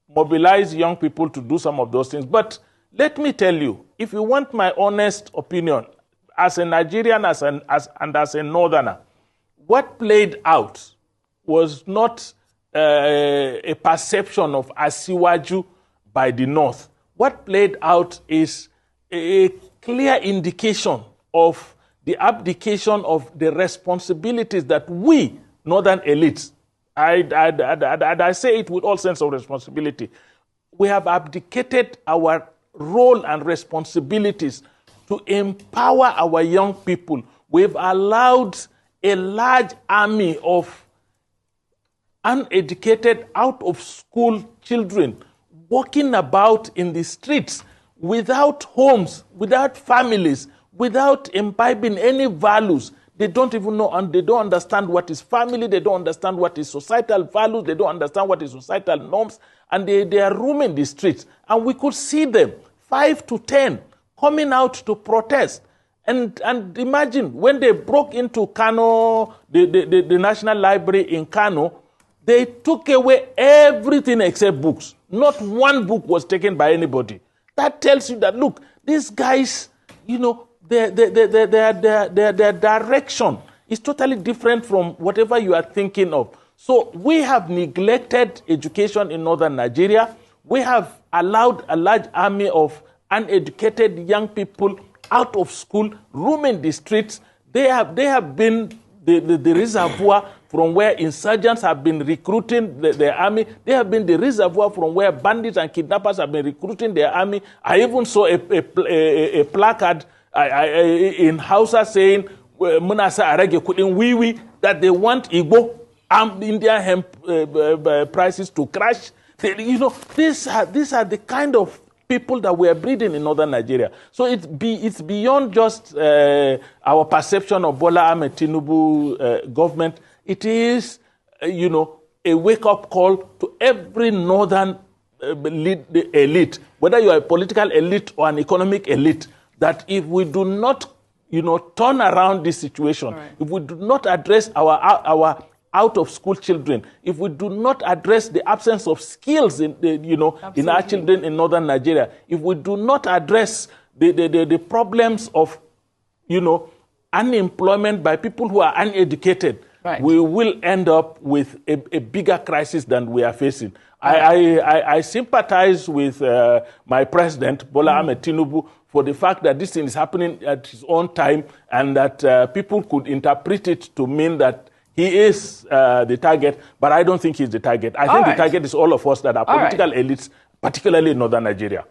mobilize young people to do some of those things. But let me tell you, if you want my honest opinion, as a Nigerian and as a northerner, what played out was not a perception of Asiwaju by the North. What played out is a clear indication of the abdication of the responsibilities that we, northern elites, I say it with all sense of responsibility, we have abdicated our role and responsibilities to empower our young people. We've allowed a large army of uneducated, out-of-school children walking about in the streets without homes, without families, without imbibing any values. They don't even know, and they don't understand what is family, they don't understand what is societal values, they don't understand what is societal norms, and they are roaming the streets. And we could see them, 5 to 10, coming out to protest. And imagine, when they broke into Kano, the National Library in Kano, they took away everything except books. Not one book was taken by anybody. That tells you that, look, these guys, their direction is totally different from whatever you are thinking of. So we have neglected education in northern Nigeria. We have allowed a large army of uneducated young people out of school, roaming the streets. They have been the reservoir from where insurgents have been recruiting their army. They have been the reservoir from where bandits and kidnappers have been recruiting their army. I even saw a placard in Hausa saying, Munasa Arege Kudin Wiwi, that they want Igbo armed Indian hemp prices to crash. These are the kind of people that we are breeding in northern Nigeria. So it's beyond just our perception of Bola Ahmed Tinubu government. It is, a wake-up call to every northern elite, whether you are a political elite or an economic elite, that if we do not, turn around this situation, right, if we do not address our out-of-school children, if we do not address the absence of skills in our children in northern Nigeria, if we do not address the problems of, unemployment by people who are uneducated, right, we will end up with a bigger crisis than we are facing. I sympathize with my president, Bola Ahmed Tinubu, for the fact that this thing is happening at his own time and that people could interpret it to mean that he is the target, but I don't think he's the target. I think the target is all of us that are political elites, particularly in northern Nigeria.